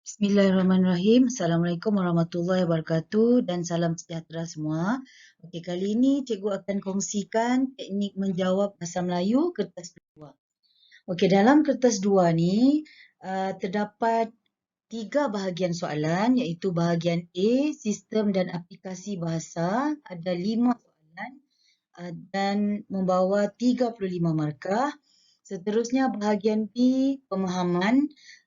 Bismillahirrahmanirrahim. Assalamualaikum warahmatullahi wabarakatuh dan salam sejahtera semua. Okey, kali ini cikgu akan kongsikan teknik menjawab bahasa Melayu kertas 2. Okey, dalam kertas 2 ni terdapat 3 bahagian soalan iaitu bahagian A, sistem dan aplikasi bahasa, ada 5 soalan dan membawa 35 markah. Seterusnya bahagian B, pemahaman,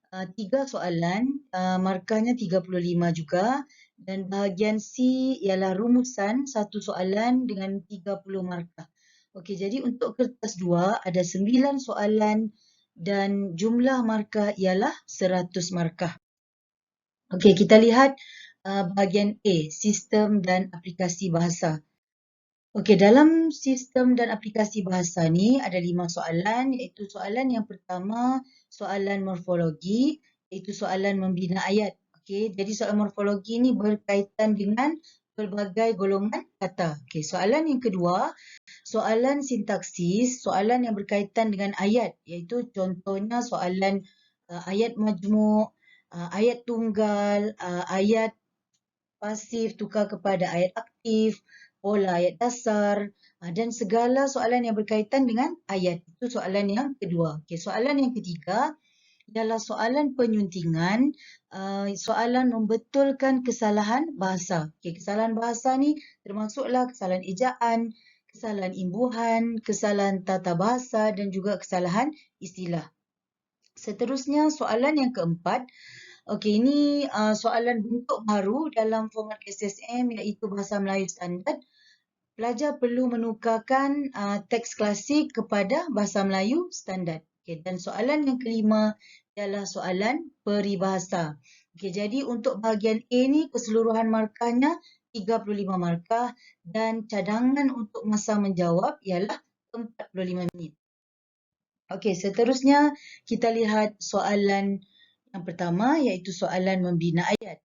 3 soalan, markahnya 35 juga. Dan bahagian C ialah rumusan, 1 soalan dengan 30 markah. Okey, jadi untuk kertas 2 ada 9 soalan dan jumlah markah ialah 100 markah. Okey, kita lihat bahagian A, sistem dan aplikasi bahasa. Okey, dalam sistem dan aplikasi bahasa ni ada 5 soalan iaitu soalan yang pertama soalan morfologi iaitu soalan membina ayat. Okey, jadi soalan morfologi ni berkaitan dengan pelbagai golongan kata. Okey, soalan yang kedua soalan sintaksis, soalan yang berkaitan dengan ayat iaitu contohnya soalan ayat majmuk, ayat tunggal, ayat pasif tukar kepada ayat aktif, pola ayat dasar dan segala soalan yang berkaitan dengan ayat. Itu soalan yang kedua. Okey, soalan yang ketiga ialah soalan penyuntingan, soalan membetulkan kesalahan bahasa. Okey, kesalahan bahasa ni termasuklah kesalahan ejaan, kesalahan imbuhan, kesalahan tata bahasa dan juga kesalahan istilah. Seterusnya soalan yang keempat. Okey, ini soalan bentuk baru dalam format SSM iaitu Bahasa Melayu Standard. Pelajar perlu menukarkan teks klasik kepada Bahasa Melayu Standard. Okey, dan soalan yang kelima ialah soalan peribahasa. Okey, jadi untuk bahagian A ni keseluruhan markahnya 35 markah dan cadangan untuk masa menjawab ialah 45 minit. Okey, seterusnya kita lihat soalan yang pertama iaitu soalan membina ayat.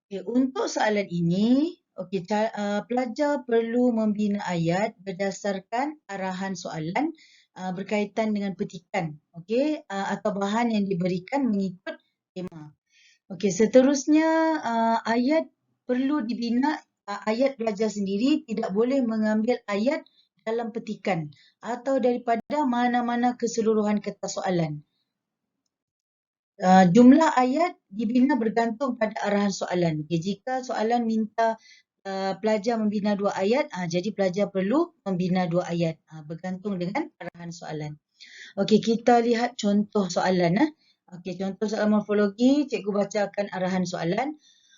Okey, untuk soalan ini, okey, pelajar perlu membina ayat berdasarkan arahan soalan berkaitan dengan petikan, okey, atau bahan yang diberikan mengikut tema. Okey, seterusnya ayat perlu dibina, ayat belajar sendiri tidak boleh mengambil ayat dalam petikan atau daripada mana-mana keseluruhan kertas soalan. Jumlah ayat dibina bergantung pada arahan soalan. Okay, jika soalan minta pelajar membina 2 ayat, jadi pelajar perlu membina 2 ayat bergantung dengan arahan soalan. Okey, kita lihat contoh soalan. Okey, contoh soalan morfologi, cikgu bacakan arahan soalan.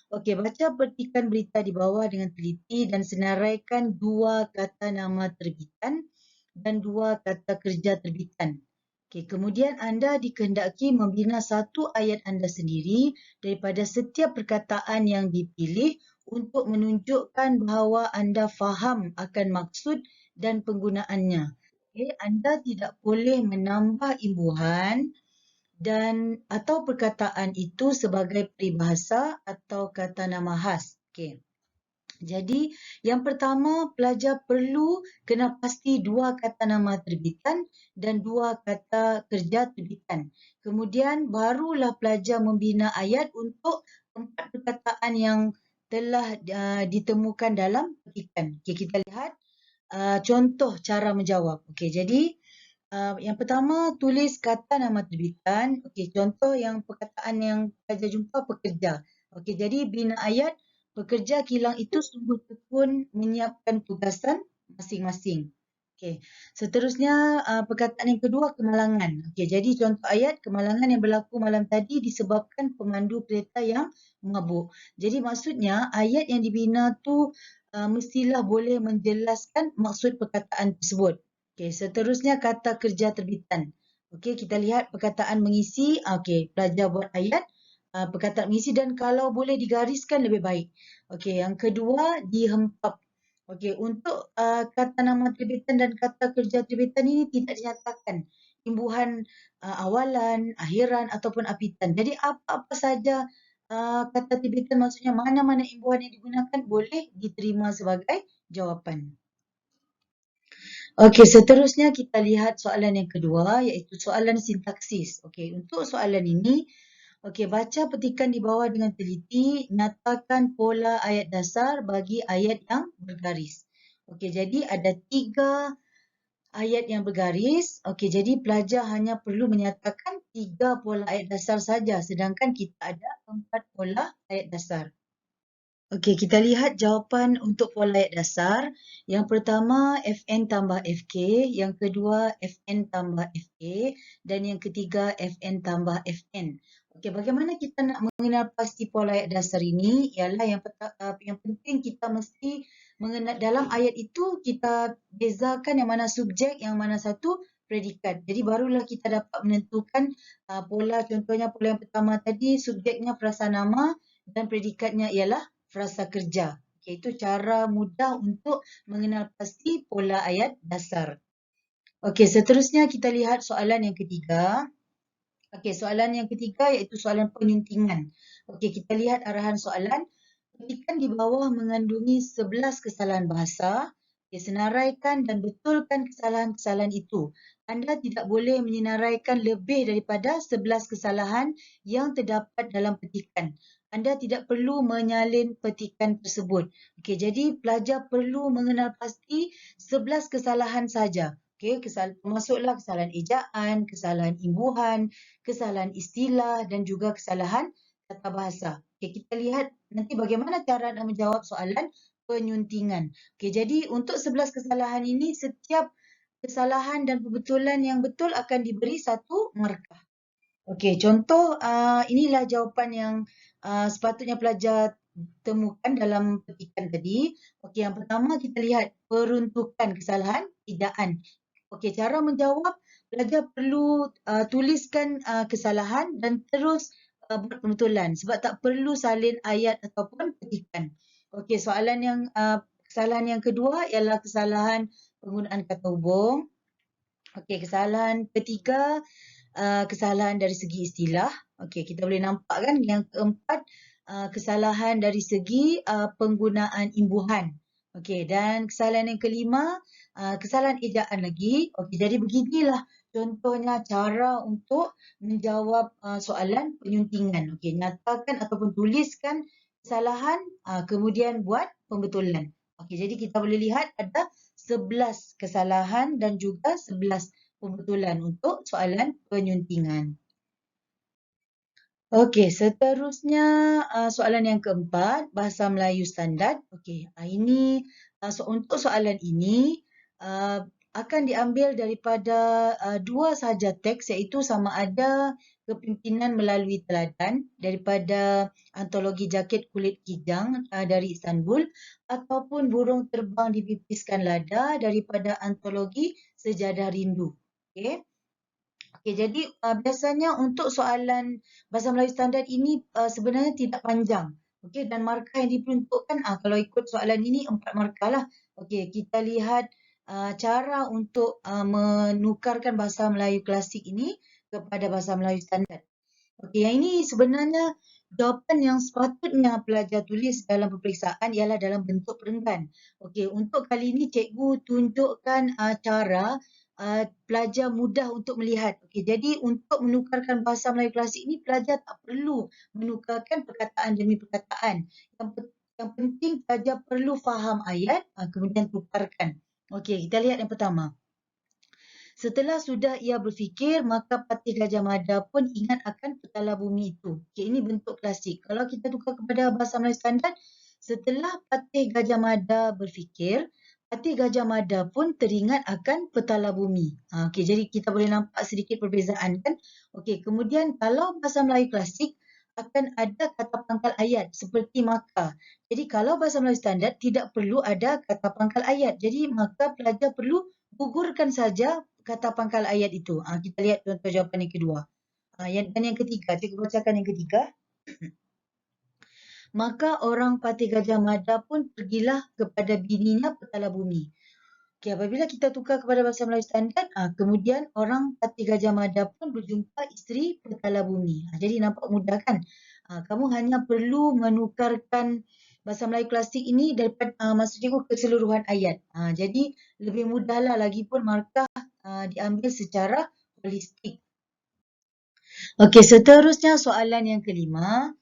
Okey, baca petikan berita di bawah dengan teliti dan senaraikan 2 kata nama terbitan dan 2 kata kerja terbitan. Okey, kemudian anda dikehendaki membina 1 ayat anda sendiri daripada setiap perkataan yang dipilih untuk menunjukkan bahawa anda faham akan maksud dan penggunaannya. Okey, anda tidak boleh menambah imbuhan dan atau perkataan itu sebagai peribahasa atau kata nama khas. Okey. Jadi, yang pertama pelajar perlu kena pasti 2 kata nama terbitan dan 2 kata kerja terbitan. Kemudian barulah pelajar membina ayat untuk 4 perkataan yang telah ditemukan dalam petikan. Okey, kita lihat contoh cara menjawab. Okey, jadi yang pertama tulis kata nama terbitan. Okey, contoh yang perkataan yang pelajar jumpa pekerja. Okey, jadi bina ayat pekerja kilang itu sungguh tekun menyiapkan tugasan masing-masing. Okey, seterusnya perkataan yang kedua kemalangan. Okey, jadi contoh ayat kemalangan yang berlaku malam tadi disebabkan pemandu kereta yang mabuk. Jadi maksudnya ayat yang dibina tu mestilah boleh menjelaskan maksud perkataan tersebut. Okey, seterusnya kata kerja terbitan. Okey, kita lihat perkataan mengisi. Okey, pelajar buat ayat perkataan mengisi dan kalau boleh digariskan lebih baik. Okey, yang kedua dihempap. Okey, untuk kata nama terbitan dan kata kerja terbitan ini tidak dinyatakan imbuhan awalan, akhiran ataupun apitan. Jadi apa-apa saja kata terbitan maksudnya mana-mana imbuhan yang digunakan boleh diterima sebagai jawapan. Okey, seterusnya kita lihat soalan yang kedua iaitu soalan sintaksis. Okey, untuk soalan ini Okey, baca petikan di bawah dengan teliti, nyatakan pola ayat dasar bagi ayat yang bergaris. Okey, jadi ada 3 ayat yang bergaris. Okey, jadi pelajar hanya perlu menyatakan 3 pola ayat dasar saja, sedangkan kita ada 4 pola ayat dasar. Okey, kita lihat jawapan untuk pola ayat dasar. Yang pertama, Fn tambah Fk. Yang kedua, Fn tambah Fa. Dan yang ketiga, Fn tambah Fn. Okey, bagaimana kita nak mengenal pasti pola ayat dasar ini? Ialah yang penting kita mesti mengenal dalam ayat itu kita bezakan yang mana subjek, yang mana satu predikat. Jadi barulah kita dapat menentukan pola. Contohnya pola yang pertama tadi, subjeknya frasa nama dan predikatnya ialah frasa kerja. Okay, itu cara mudah untuk mengenal pasti pola ayat dasar. Okey, seterusnya kita lihat soalan yang ketiga. Okey, soalan yang ketiga iaitu soalan penyuntingan. Okey, kita lihat arahan soalan. Petikan di bawah mengandungi 11 kesalahan bahasa. Okay, senaraikan dan betulkan kesalahan-kesalahan itu. Anda tidak boleh menyenaraikan lebih daripada 11 kesalahan yang terdapat dalam petikan. Anda tidak perlu menyalin petikan tersebut. Okey, jadi pelajar perlu mengenal pasti 11 kesalahan saja. Okey, termasuklah kesalahan ejaan, kesalahan imbuhan, kesalahan istilah dan juga kesalahan tata bahasa. Okey, kita lihat nanti bagaimana cara nak menjawab soalan penyuntingan. Okey, jadi untuk 11 kesalahan ini, setiap kesalahan dan pembetulan yang betul akan diberi 1 markah. Okey, contoh inilah jawapan yang sepatutnya pelajar temukan dalam petikan tadi. Okey, yang pertama kita lihat peruntukan kesalahan ejaan. Okey, cara menjawab, pelajar perlu tuliskan kesalahan dan terus buat pembetulan sebab tak perlu salin ayat ataupun petikan. Okey, kesalahan yang kedua ialah kesalahan penggunaan kata hubung. Okey, kesalahan ketiga, kesalahan dari segi istilah. Okey, kita boleh nampak kan. Yang keempat, kesalahan dari segi penggunaan imbuhan. Okey, dan kesalahan yang kelima, kesalahan ejaan lagi. Okey, jadi beginilah contohnya cara untuk menjawab soalan penyuntingan. Okey, nyatakan ataupun tuliskan kesalahan, kemudian buat pembetulan. Okey, jadi kita boleh lihat ada 11 kesalahan dan juga 11 pembetulan untuk soalan penyuntingan. Okey, seterusnya soalan yang keempat, bahasa Melayu standard. Okey, ini untuk soalan ini akan diambil daripada 2 sahaja teks, iaitu sama ada kepimpinan melalui teladan daripada antologi Jaket Kulit Kijang dari Istanbul ataupun burung terbang dipipiskan lada daripada antologi Sejadah Rindu. Okey. Okey, jadi biasanya untuk soalan bahasa Melayu standard ini sebenarnya tidak panjang. Okey, dan markah yang diperuntukkan kalau ikut soalan ini 4 markah lah. Okey, kita lihat cara untuk menukarkan bahasa Melayu klasik ini kepada bahasa Melayu standard. Okey, yang ini sebenarnya jawapan yang sepatutnya pelajar tulis dalam peperiksaan ialah dalam bentuk perenggan. Okey, untuk kali ini cikgu tunjukkan cara pelajar mudah untuk melihat. Okey, jadi untuk menukarkan bahasa Melayu klasik ini pelajar tak perlu menukarkan perkataan demi perkataan. Yang penting pelajar perlu faham ayat kemudian tukarkan. Okey, kita lihat yang pertama. Setelah sudah ia berfikir, maka Patih Gajah Mada pun ingat akan petala bumi itu. Okay, ini bentuk klasik. Kalau kita tukar kepada bahasa Melayu standard, setelah Patih Gajah Mada berfikir, Patih Gajah Mada pun teringat akan petala bumi. Okay, jadi kita boleh nampak sedikit perbezaan kan. Okay, kemudian kalau bahasa Melayu klasik, akan ada kata pangkal ayat seperti maka. Jadi kalau bahasa Melayu standard tidak perlu ada kata pangkal ayat. Jadi maka pelajar perlu gugurkan saja kata pangkal ayat itu. Kita lihat contoh jawapan yang kedua. Dan yang ketiga, cikgu bacakan yang ketiga. Maka orang Patih Gajah Mada pun pergilah kepada bininya petala bumi. Okay, apabila kita tukar kepada bahasa Melayu standard, kemudian orang Patih Gajah Mada pun berjumpa isteri petala bumi. Jadi nampak mudah kan? Kamu hanya perlu menukarkan bahasa Melayu klasik ini daripada maksud cikgu keseluruhan ayat. Jadi lebih mudahlah, lagipun markah diambil secara holistik. Okey, seterusnya soalan yang kelima.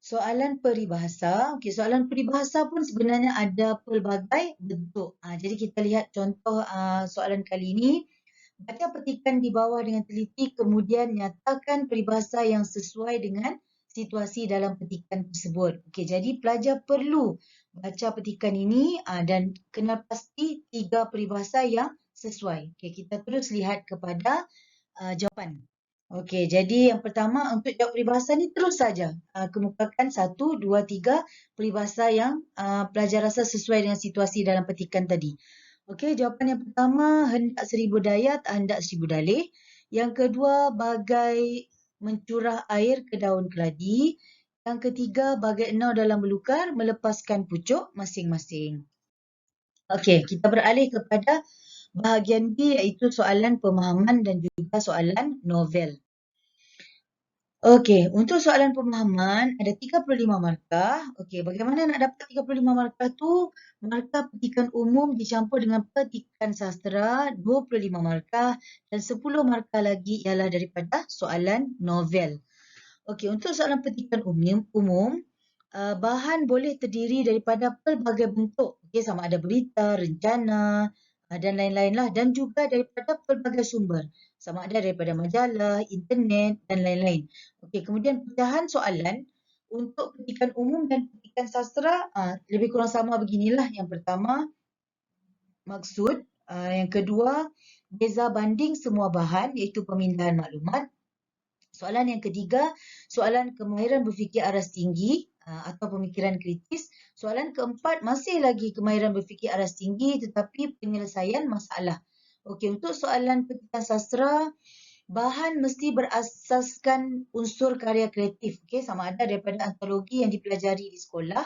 Soalan peribahasa. Okey, soalan peribahasa pun sebenarnya ada pelbagai bentuk. Jadi kita lihat contoh soalan kali ini. Baca petikan di bawah dengan teliti kemudian nyatakan peribahasa yang sesuai dengan situasi dalam petikan tersebut. Okey, jadi pelajar perlu baca petikan ini dan kena pasti 3 peribahasa yang sesuai. Okey, kita terus lihat kepada jawapan. Okey, jadi yang pertama untuk jawab peribahasa ni terus saja kemukakan 1, 2, 3 peribahasa yang pelajar rasa sesuai dengan situasi dalam petikan tadi. Okey, jawapan yang pertama, hendak seribu daya tak hendak seribu dalih. Yang kedua, bagai mencurah air ke daun keladi. Yang ketiga, bagai enau dalam belukar melepaskan pucuk masing-masing. Okey, kita beralih kepada bahagian B iaitu soalan pemahaman dan juga soalan novel. Okey, untuk soalan pemahaman ada 35 markah. Okey, bagaimana nak dapat 35 markah tu? Markah petikan umum dicampur dengan petikan sastera 25 markah dan 10 markah lagi ialah daripada soalan novel. Okey, untuk soalan petikan umum bahan boleh terdiri daripada pelbagai bentuk. Okey, sama ada berita, rencana dan lain-lain lah dan juga daripada pelbagai sumber. Sama ada daripada majalah, internet dan lain-lain. Okey, kemudian pecahan soalan untuk petikan umum dan petikan sastera lebih kurang sama beginilah. Yang pertama, maksud. Yang kedua, beza banding semua bahan iaitu pemindahan maklumat. Soalan yang ketiga, soalan kemahiran berfikir aras tinggi atau pemikiran kritis. Soalan keempat, masih lagi kemahiran berfikir aras tinggi tetapi penyelesaian masalah. Okey, untuk soalan petikan sastera, bahan mesti berasaskan unsur karya kreatif. Okey, sama ada daripada antologi yang dipelajari di sekolah,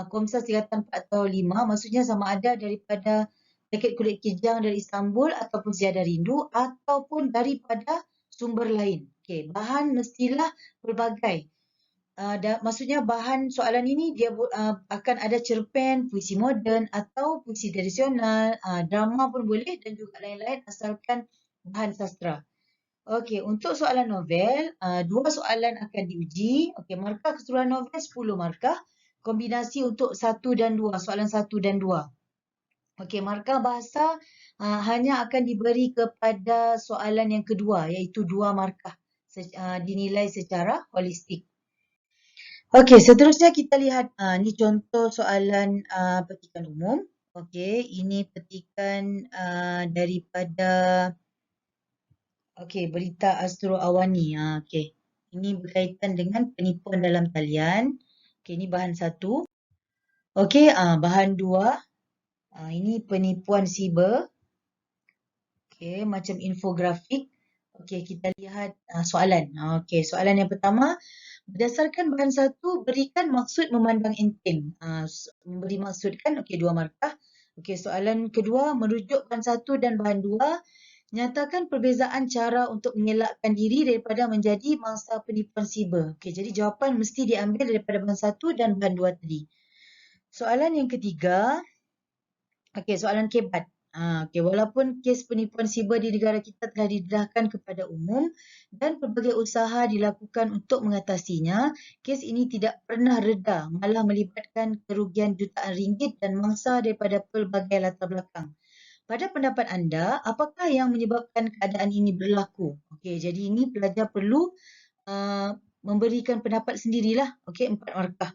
Komsas tingkatan 4 atau 5, maksudnya sama ada daripada Jaket Kulit Kijang dari Istanbul ataupun Sejadah Rindu ataupun daripada sumber lain. Okey, bahan mestilah pelbagai. Maksudnya bahan soalan ini dia akan ada cerpen, puisi moden atau puisi tradisional, drama pun boleh dan juga lain-lain asalkan bahan sastera. Okey, untuk soalan novel, 2 soalan akan diuji. Okey, markah keseluruhan novel 10 markah. Kombinasi untuk 1 dan 2, soalan 1 dan 2. Okey, markah bahasa hanya akan diberi kepada soalan yang kedua iaitu 2 markah dinilai secara holistik. Okey, seterusnya kita lihat ni contoh soalan petikan umum. Okey, ini petikan daripada berita Astro Awani. Okey. Ini berkaitan dengan penipuan dalam talian. Okey, ini bahan 1. Okey, bahan 2. Ini penipuan siber. Okey, macam infografik. Okey, kita lihat soalan. Okey, soalan yang pertama, berdasarkan bahan 1, berikan maksud memandang enteng. Memberi maksud kan, okey, 2 markah. Okey, soalan kedua, merujuk bahan 1 dan bahan 2. Nyatakan perbezaan cara untuk mengelakkan diri daripada menjadi mangsa penipuan siber. Okey, jadi jawapan mesti diambil daripada bahan 1 dan bahan 2 tadi. Soalan yang ketiga, okey, soalan kebat. Okey, walaupun kes penipuan siber di negara kita telah didedahkan kepada umum dan pelbagai usaha dilakukan untuk mengatasinya, kes ini tidak pernah reda, malah melibatkan kerugian jutaan ringgit dan mangsa daripada pelbagai latar belakang. Pada pendapat anda, apakah yang menyebabkan keadaan ini berlaku? Okey, jadi ini pelajar perlu memberikan pendapat sendirilah. Okey, 4 markah.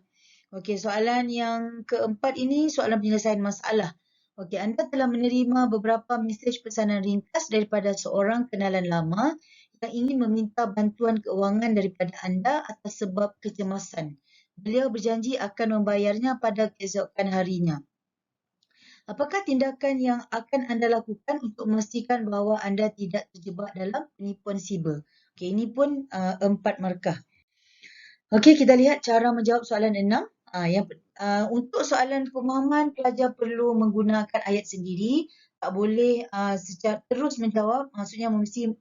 Okey, soalan yang keempat ini soalan penyelesaian masalah. Okey, anda telah menerima beberapa mesej pesanan ringkas daripada seorang kenalan lama yang ingin meminta bantuan keuangan daripada anda atas sebab kecemasan. Beliau berjanji akan membayarnya pada keesokan harinya. Apakah tindakan yang akan anda lakukan untuk memastikan bahawa anda tidak terjebak dalam penipuan siber? Okey, ini pun 4 markah. Okey, kita lihat cara menjawab soalan 6. Untuk soalan pemahaman, pelajar perlu menggunakan ayat sendiri. Tak boleh secara terus menjawab, maksudnya mesti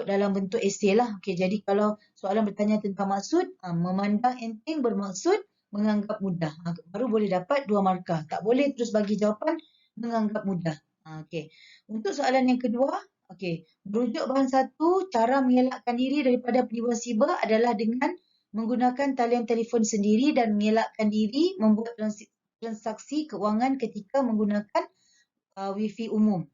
dalam bentuk esei lah. Okey, jadi kalau soalan bertanya tentang maksud, memandang enteng bermaksud menganggap mudah. Baru boleh dapat 2 markah. Tak boleh terus bagi jawapan menganggap mudah. Okey. Untuk soalan yang kedua, Okey, merujuk bahan 1, cara mengelakkan diri daripada penipuan siber adalah dengan menggunakan talian telefon sendiri dan mengelakkan diri membuat transaksi kewangan ketika menggunakan Wi-Fi umum.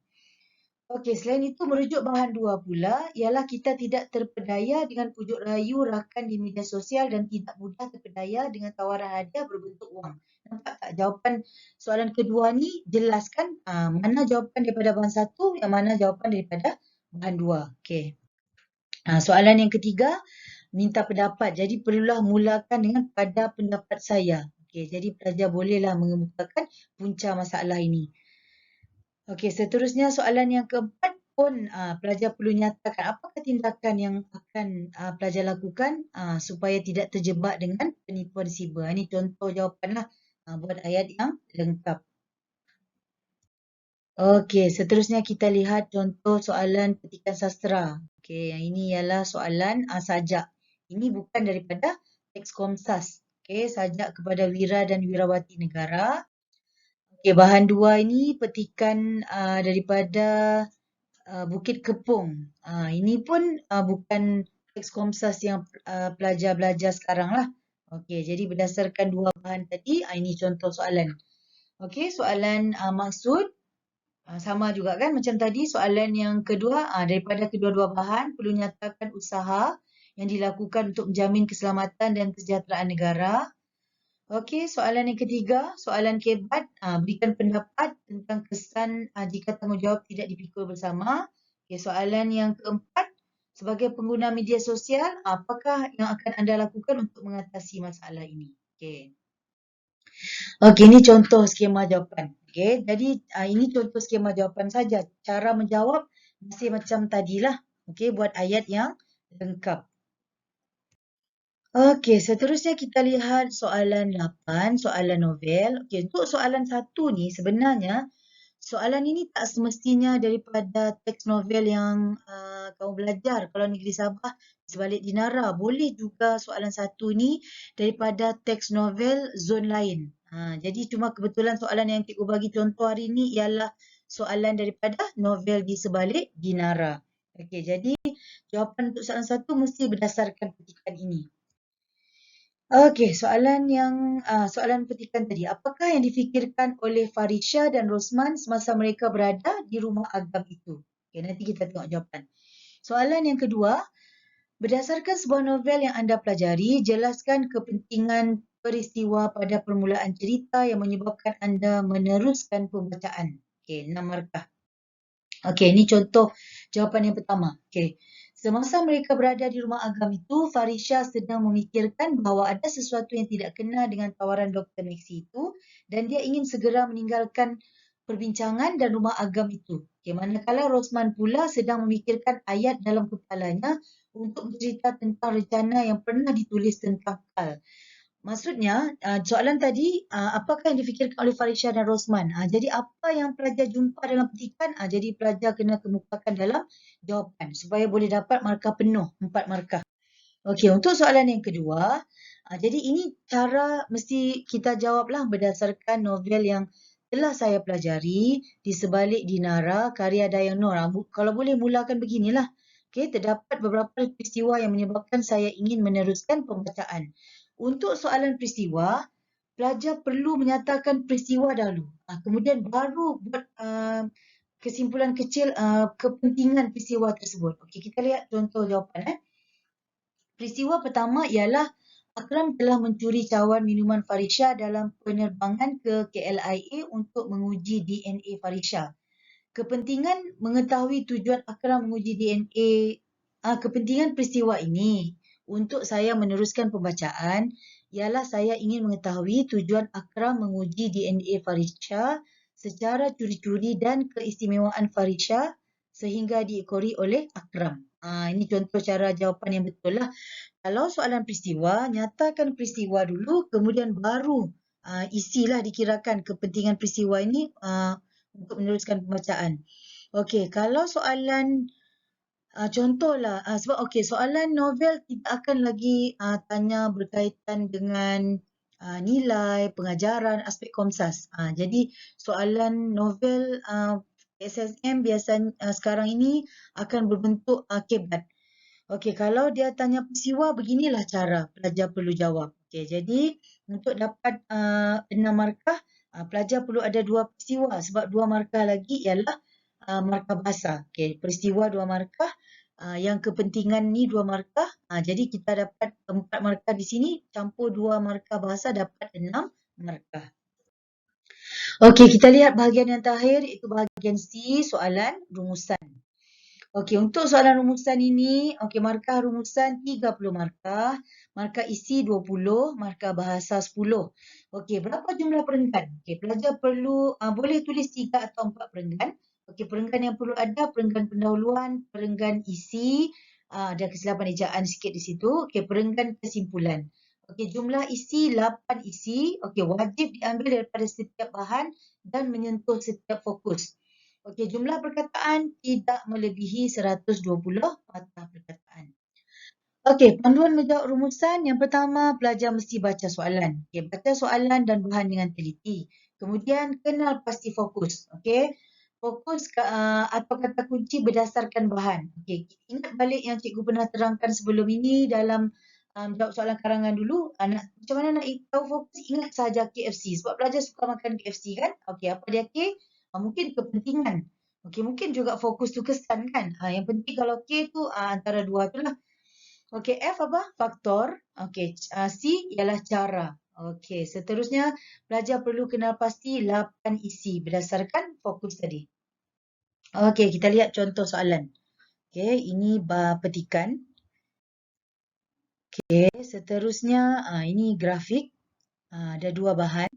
Okey, selain itu merujuk bahan 2 pula ialah kita tidak terpedaya dengan pujuk rayu rakan di media sosial dan tidak mudah terpedaya dengan tawaran hadiah berbentuk wang. Nampak tak jawapan soalan kedua ni jelas kan? Mana jawapan daripada bahan 1, yang mana jawapan daripada bahan 2. Okey. Soalan yang ketiga, minta pendapat. Jadi perlulah mulakan dengan pada pendapat saya. Okey, jadi pelajar bolehlah mengemukakan punca masalah ini. Okey, seterusnya soalan yang keempat pun pelajar perlu nyatakan apakah tindakan yang akan pelajar lakukan supaya tidak terjebak dengan penipuan siber. Ini contoh jawapanlah buat ayat yang lengkap. Okey, seterusnya kita lihat contoh soalan petikan sastra. Okey, yang ini ialah soalan sajak. Ini bukan daripada teks Komsas. Okey, sajak kepada wira dan wirawati negara. Okey, bahan 2 ini petikan daripada Bukit Kepung. Ini pun bukan teks Komsas yang pelajar belajar sekarang lah. Okey, jadi berdasarkan 2 bahan tadi, ini contoh soalan. Okey, soalan maksud sama juga kan macam tadi. Soalan yang kedua, daripada kedua-dua bahan perlu nyatakan usaha yang dilakukan untuk menjamin keselamatan dan kesejahteraan negara. Okey, soalan yang ketiga, soalan kebat, berikan pendapat tentang kesan jika tanggungjawab tidak dipikul bersama. Okey, soalan yang keempat, sebagai pengguna media sosial, apakah yang akan anda lakukan untuk mengatasi masalah ini? Okey. Okey, ini contoh skema jawapan. Okey, jadi ini contoh skema jawapan saja. Cara menjawab masih macam tadilah. Okey, buat ayat yang lengkap. Okey, seterusnya kita lihat soalan 8, soalan novel. Okey, untuk soalan 1 ni sebenarnya soalan ini tak semestinya daripada teks novel yang kamu belajar kalau Negeri Sabah sebalik Dinara. Boleh juga soalan 1 ni daripada teks novel zon lain. Jadi cuma kebetulan soalan yang cikgu bagi contoh hari ni ialah soalan daripada novel di sebalik Dinara. Okey, jadi jawapan untuk soalan 1 mesti berdasarkan petikan ini. Okey, soalan petikan tadi. Apakah yang difikirkan oleh Farisha dan Rosman semasa mereka berada di rumah agam itu? Okey, nanti kita tengok jawapan. Soalan yang kedua, berdasarkan sebuah novel yang anda pelajari, jelaskan kepentingan peristiwa pada permulaan cerita yang menyebabkan anda meneruskan pembacaan. Okey, 6 markah. Okey, ini contoh jawapan yang pertama. Okey. Semasa mereka berada di rumah agam itu, Farisha sedang memikirkan bahawa ada sesuatu yang tidak kena dengan tawaran Dr. Maxi itu dan dia ingin segera meninggalkan perbincangan dan rumah agam itu. Okay, manakala Rosman pula sedang memikirkan ayat dalam kepalanya untuk bercerita tentang rencana yang pernah ditulis tentang Kal. Maksudnya, soalan tadi, apakah yang difikirkan oleh Farisha dan Rosman? Jadi apa yang pelajar jumpa dalam petikan, jadi pelajar kena kemukakan dalam jawapan supaya boleh dapat markah penuh, 4 markah. Okey, untuk soalan yang kedua, jadi ini cara mesti kita jawablah berdasarkan novel yang telah saya pelajari di sebalik Dinara karya Dayang Nur. Kalau boleh mulakan beginilah. Okey, terdapat beberapa peristiwa yang menyebabkan saya ingin meneruskan pembacaan. Untuk soalan peristiwa, pelajar perlu menyatakan peristiwa dahulu. Kemudian baru buat kesimpulan kecil kepentingan peristiwa tersebut. Okey, kita lihat contoh jawapan. Peristiwa pertama ialah Akram telah mencuri cawan minuman Farisha dalam penerbangan ke KLIA untuk menguji DNA Farisha. Kepentingan mengetahui tujuan Akram menguji DNA, kepentingan peristiwa ini untuk saya meneruskan pembacaan ialah saya ingin mengetahui tujuan Akram menguji DNA Farisha secara curi-curi dan keistimewaan Farisha sehingga diekori oleh Akram. Ini contoh cara jawapan yang betul lah. Kalau soalan peristiwa, nyatakan peristiwa dulu, kemudian baru isilah dikirakan kepentingan peristiwa ini untuk meneruskan pembacaan. Okey, kalau soalan contohlah, sebab okey, soalan novel tidak akan lagi tanya berkaitan dengan nilai, pengajaran, aspek Komsas. Jadi soalan novel SSM biasanya sekarang ini akan berbentuk akibat. Okey, kalau dia tanya peristiwa, beginilah cara pelajar perlu jawab. Okey, jadi untuk dapat 6 markah, pelajar perlu ada 2 peristiwa sebab 2 markah lagi ialah markah bahasa. Okey, peristiwa 2 markah, yang kepentingan ni 2 markah. Jadi kita dapat 4 markah di sini, campur 2 markah bahasa dapat 6 markah. Okey, kita lihat bahagian yang terakhir iaitu bahagian C, soalan rumusan. Okey, untuk soalan rumusan ini, okey, markah rumusan 30 markah, markah isi 20, markah bahasa 10. Okey, berapa jumlah perenggan? Okey, pelajar perlu boleh tulis 3 atau 4 perenggan. Okey, perenggan yang perlu ada perenggan pendahuluan, perenggan isi, ada kesilapan ejaan sikit di situ. Okey, perenggan kesimpulan. Okey, jumlah isi 8 isi. Okey, wajib diambil daripada setiap bahan dan menyentuh setiap fokus. Okey, jumlah perkataan tidak melebihi 120 patah perkataan. Okey, panduan menjawab rumusan. Yang pertama, pelajar mesti baca soalan. Okey, baca soalan dan bahan dengan teliti. Kemudian, kenal pasti fokus. Okey, fokus atau kata kunci berdasarkan bahan. Okey, ingat balik yang cikgu pernah terangkan sebelum ini dalam jawab soalan karangan dulu. Macam mana nak tahu fokus? Ingat sahaja KFC. Sebab pelajar suka makan KFC kan? Okey, apa dia K? Mungkin kepentingan. Okey, mungkin juga fokus tu kesan kan? Yang penting kalau K tu antara dua tu lah. Okey, F apa? Faktor. Okey, C ialah cara. Okey, seterusnya pelajar perlu kenal pasti 8 isi berdasarkan fokus tadi. Okey, kita lihat contoh soalan. Okey, ini petikan. Okey, seterusnya ini grafik. Ada 2 bahan.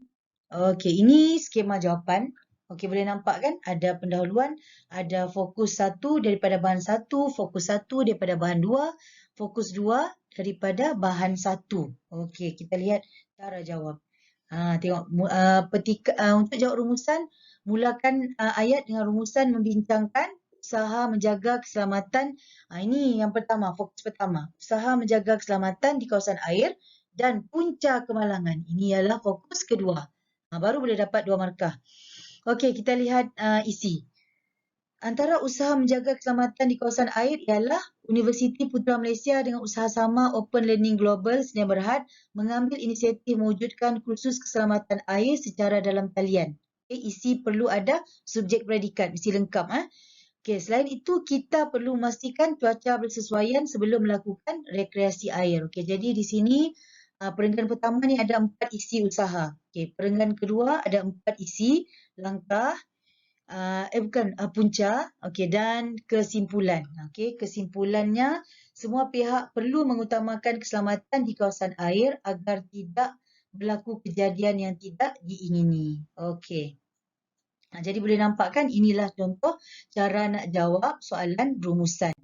Okey, ini skema jawapan. Okey, boleh nampak kan? Ada pendahuluan, ada fokus 1 daripada bahan 1, fokus 1 daripada bahan 2, fokus 2 daripada bahan 1. Okey, kita lihat cara jawab. Tengok untuk jawab rumusan, mulakan ayat dengan rumusan membincangkan usaha menjaga keselamatan. Ini yang pertama, fokus pertama. Usaha menjaga keselamatan di kawasan air dan punca kemalangan. Ini ialah fokus kedua. Baru boleh dapat 2 markah. Okey, kita lihat isi. Antara usaha menjaga keselamatan di kawasan air ialah Universiti Putra Malaysia dengan usaha sama Open Learning Global Sdn Bhd mengambil inisiatif mewujudkan kursus keselamatan air secara dalam talian. Okay, isi perlu ada subjek predikat, mesti lengkap. Okay, selain itu kita perlu memastikan cuaca bersesuaian sebelum melakukan rekreasi air. Okay, jadi di sini perenggan pertama ni ada 4 isi usaha. Okay, perenggan kedua ada 4 isi langkah. Punca, okey, dan kesimpulan. Okey, kesimpulannya semua pihak perlu mengutamakan keselamatan di kawasan air agar tidak berlaku kejadian yang tidak diingini. Okey. Jadi boleh nampak kan inilah contoh cara nak jawab soalan rumusan.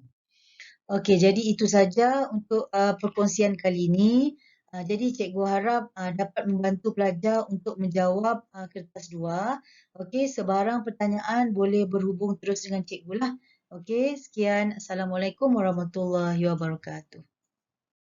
Okey, jadi itu saja untuk perkongsian kali ini. Jadi cikgu harap dapat membantu pelajar untuk menjawab kertas 2. Okey, sebarang pertanyaan boleh berhubung terus dengan cikgu lah. Okey, sekian. Assalamualaikum warahmatullahi wabarakatuh.